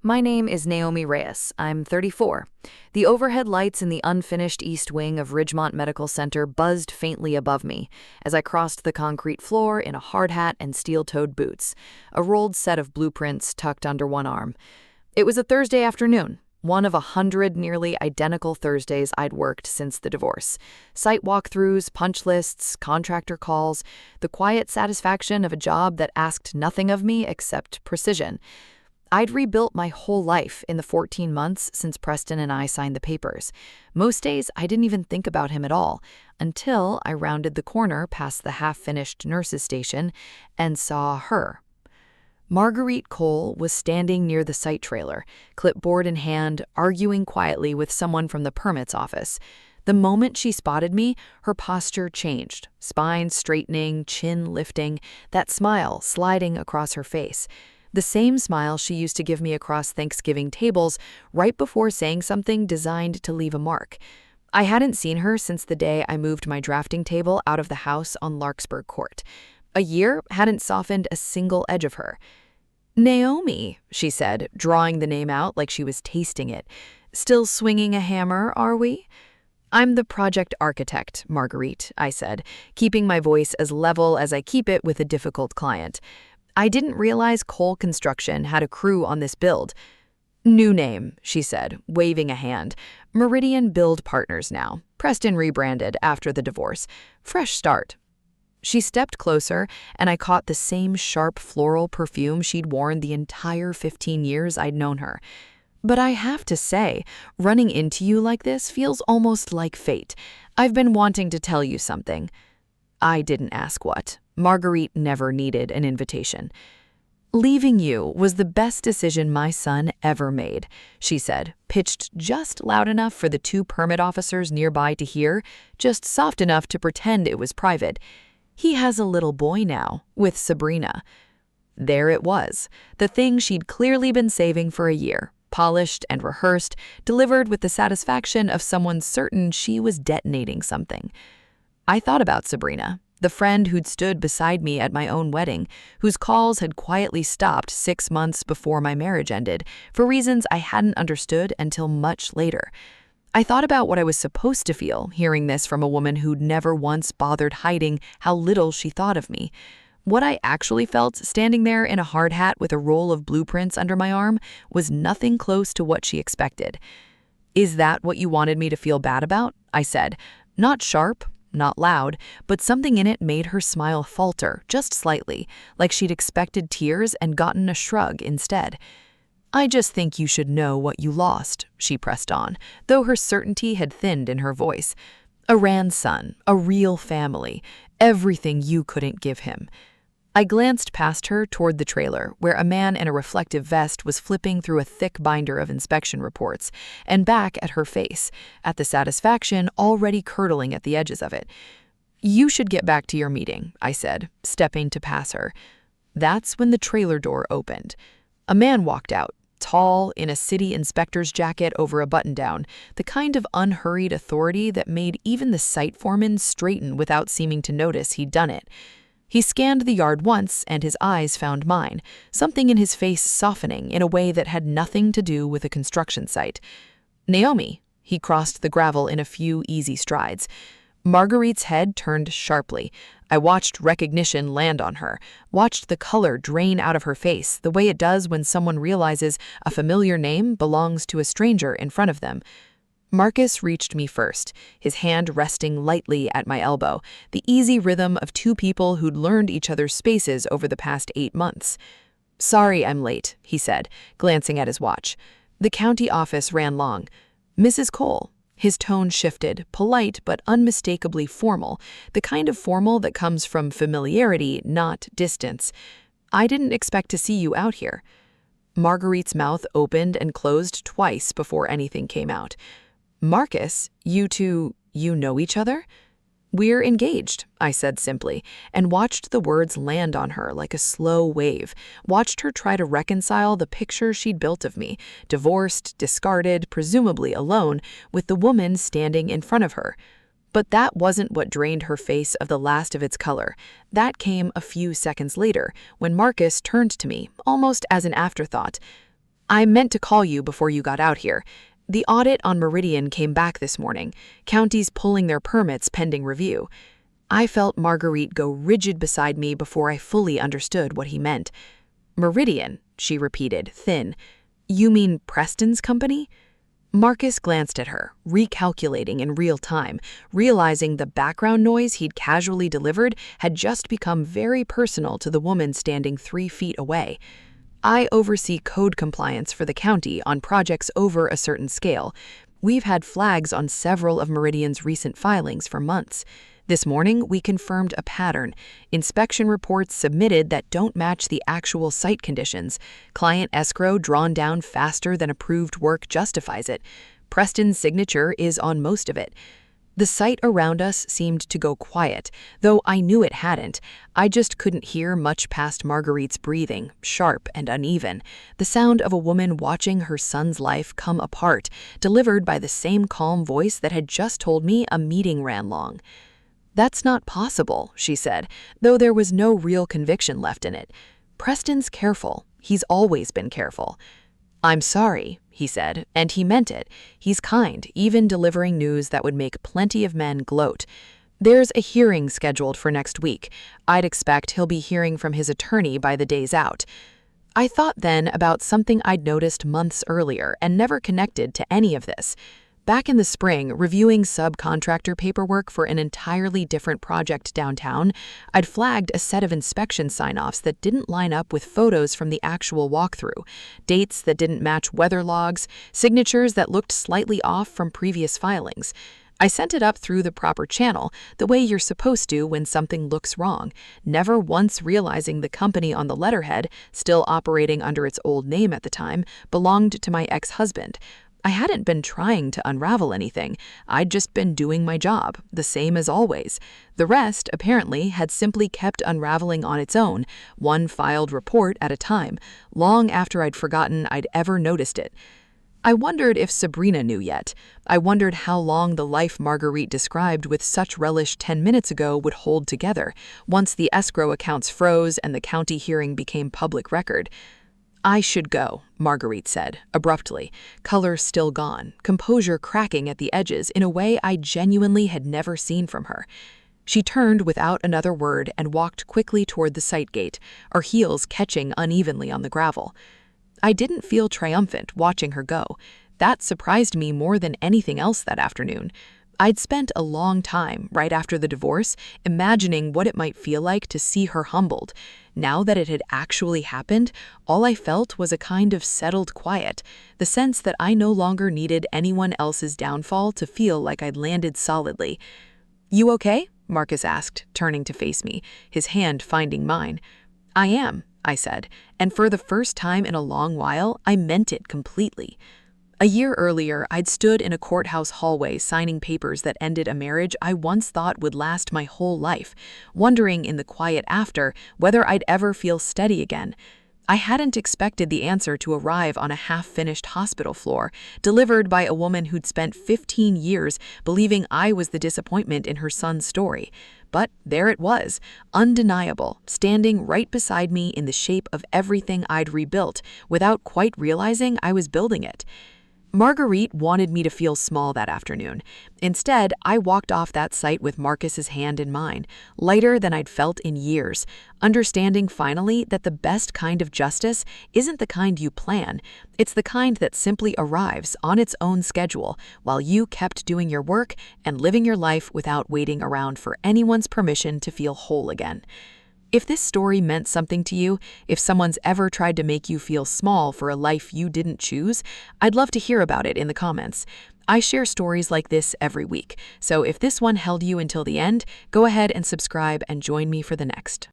My name is Naomi Reyes. I'm 34. The overhead lights in the unfinished east wing of Ridgemont Medical Center buzzed faintly above me as I crossed the concrete floor in a hard hat and steel-toed boots, a rolled set of blueprints tucked under one arm. It was a Thursday afternoon, one of 100 nearly identical Thursdays I'd worked since the divorce. Site walkthroughs, punch lists, contractor calls, the quiet satisfaction of a job that asked nothing of me except precision. I'd rebuilt my whole life in the 14 months since Preston and I signed the papers. Most days, I didn't even think about him at all, until I rounded the corner past the half-finished nurse's station and saw her. Marguerite Cole was standing near the site trailer, clipboard in hand, arguing quietly with someone from the permits office. The moment she spotted me, her posture changed, spine straightening, chin lifting, that smile sliding across her face. The same smile she used to give me across Thanksgiving tables right before saying something designed to leave a mark. I hadn't seen her since the day I moved my drafting table out of the house on Larkspur Court. A year hadn't softened a single edge of her. "Naomi," she said, drawing the name out like she was tasting it. "Still swinging a hammer, are we?" "I'm the project architect, Marguerite," I said, keeping my voice as level as I keep it with a difficult client. "I didn't realize Cole Construction had a crew on this build." "New name," she said, waving a hand. "Meridian Build Partners now. Preston rebranded after the divorce. Fresh start." She stepped closer, and I caught the same sharp floral perfume she'd worn the entire 15 years I'd known her. "But I have to say, running into you like this feels almost like fate. I've been wanting to tell you something." I didn't ask what. Marguerite never needed an invitation. "Leaving you was the best decision my son ever made," she said, pitched just loud enough for the two permit officers nearby to hear, just soft enough to pretend it was private. "He has a little boy now, with Sabrina." There it was, the thing she'd clearly been saving for a year, polished and rehearsed, delivered with the satisfaction of someone certain she was detonating something. I thought about Sabrina, the friend who'd stood beside me at my own wedding, whose calls had quietly stopped 6 months before my marriage ended, for reasons I hadn't understood until much later. I thought about what I was supposed to feel hearing this from a woman who'd never once bothered hiding how little she thought of me. What I actually felt standing there in a hard hat with a roll of blueprints under my arm was nothing close to what she expected. "Is that what you wanted me to feel bad about?" I said, not sharp, not loud, but something in it made her smile falter just slightly, like she'd expected tears and gotten a shrug instead. "I just think you should know what you lost," she pressed on, though her certainty had thinned in her voice. "A grandson, a real family, everything you couldn't give him." I glanced past her toward the trailer, where a man in a reflective vest was flipping through a thick binder of inspection reports, and back at her face, at the satisfaction already curdling at the edges of it. "You should get back to your meeting," I said, stepping to pass her. That's when the trailer door opened. A man walked out, tall, in a city inspector's jacket over a button-down, the kind of unhurried authority that made even the site foreman straighten without seeming to notice he'd done it. He scanned the yard once, and his eyes found mine, something in his face softening in a way that had nothing to do with a construction site. "Naomi," he crossed the gravel in a few easy strides. Marguerite's head turned sharply. I watched recognition land on her, watched the color drain out of her face the way it does when someone realizes a familiar name belongs to a stranger in front of them. Marcus reached me first, his hand resting lightly at my elbow, the easy rhythm of two people who'd learned each other's spaces over the past 8 months. "Sorry I'm late," he said, glancing at his watch. "The county office ran long. Mrs. Cole." His tone shifted, polite but unmistakably formal, the kind of formal that comes from familiarity, not distance. "I didn't expect to see you out here." Marguerite's mouth opened and closed twice before anything came out. "Marcus, you know each other?" "We're engaged," I said simply, and watched the words land on her like a slow wave, watched her try to reconcile the picture she'd built of me, divorced, discarded, presumably alone, with the woman standing in front of her. But that wasn't what drained her face of the last of its color. That came a few seconds later, when Marcus turned to me, almost as an afterthought. I meant to call you before you got out here. The audit on Meridian came back this morning, counties pulling their permits pending review. I felt Marguerite go rigid beside me before I fully understood what he meant. Meridian, she repeated, thin. You mean Preston's company? Marcus glanced at her, recalculating in real time, realizing the background noise he'd casually delivered had just become very personal to the woman standing 3 feet away. I oversee code compliance for the county on projects over a certain scale. We've had flags on several of Meridian's recent filings for months. This morning, we confirmed a pattern. Inspection reports submitted that don't match the actual site conditions. Client escrow drawn down faster than approved work justifies it. Preston's signature is on most of it. The site around us seemed to go quiet, though I knew it hadn't. I just couldn't hear much past Marguerite's breathing, sharp and uneven, the sound of a woman watching her son's life come apart, delivered by the same calm voice that had just told me a meeting ran long. That's not possible, she said, though there was no real conviction left in it. Preston's careful. He's always been careful. I'm sorry, he said, and he meant it. He's kind, even delivering news that would make plenty of men gloat. There's a hearing scheduled for next week. I'd expect he'll be hearing from his attorney by the day's out. I thought then about something I'd noticed months earlier and never connected to any of this. Back in the spring, reviewing subcontractor paperwork for an entirely different project downtown, I'd flagged a set of inspection sign-offs that didn't line up with photos from the actual walkthrough, dates that didn't match weather logs, signatures that looked slightly off from previous filings. I sent it up through the proper channel, the way you're supposed to when something looks wrong, never once realizing the company on the letterhead, still operating under its old name at the time, belonged to my ex-husband. I hadn't been trying to unravel anything. I'd just been doing my job, the same as always. The rest, apparently, had simply kept unraveling on its own, one filed report at a time, long after I'd forgotten I'd ever noticed it. I wondered if Sabrina knew yet. I wondered how long the life Marguerite described with such relish 10 minutes ago would hold together, once the escrow accounts froze and the county hearing became public record. I should go, Marguerite said, abruptly, color still gone, composure cracking at the edges in a way I genuinely had never seen from her. She turned without another word and walked quickly toward the site gate, her heels catching unevenly on the gravel. I didn't feel triumphant watching her go. That surprised me more than anything else that afternoon. I'd spent a long time, right after the divorce, imagining what it might feel like to see her humbled. Now that it had actually happened, all I felt was a kind of settled quiet, the sense that I no longer needed anyone else's downfall to feel like I'd landed solidly. You okay? Marcus asked, turning to face me, his hand finding mine. I am, I said, and for the first time in a long while, I meant it completely. A year earlier, I'd stood in a courthouse hallway signing papers that ended a marriage I once thought would last my whole life, wondering in the quiet after whether I'd ever feel steady again. I hadn't expected the answer to arrive on a half-finished hospital floor, delivered by a woman who'd spent 15 years believing I was the disappointment in her son's story. But there it was, undeniable, standing right beside me in the shape of everything I'd rebuilt, without quite realizing I was building it. Marguerite wanted me to feel small that afternoon. Instead, I walked off that site with Marcus's hand in mine, lighter than I'd felt in years, understanding finally that the best kind of justice isn't the kind you plan. It's the kind that simply arrives on its own schedule while you kept doing your work and living your life without waiting around for anyone's permission to feel whole again. If this story meant something to you, if someone's ever tried to make you feel small for a life you didn't choose, I'd love to hear about it in the comments. I share stories like this every week, so if this one held you until the end, go ahead and subscribe and join me for the next.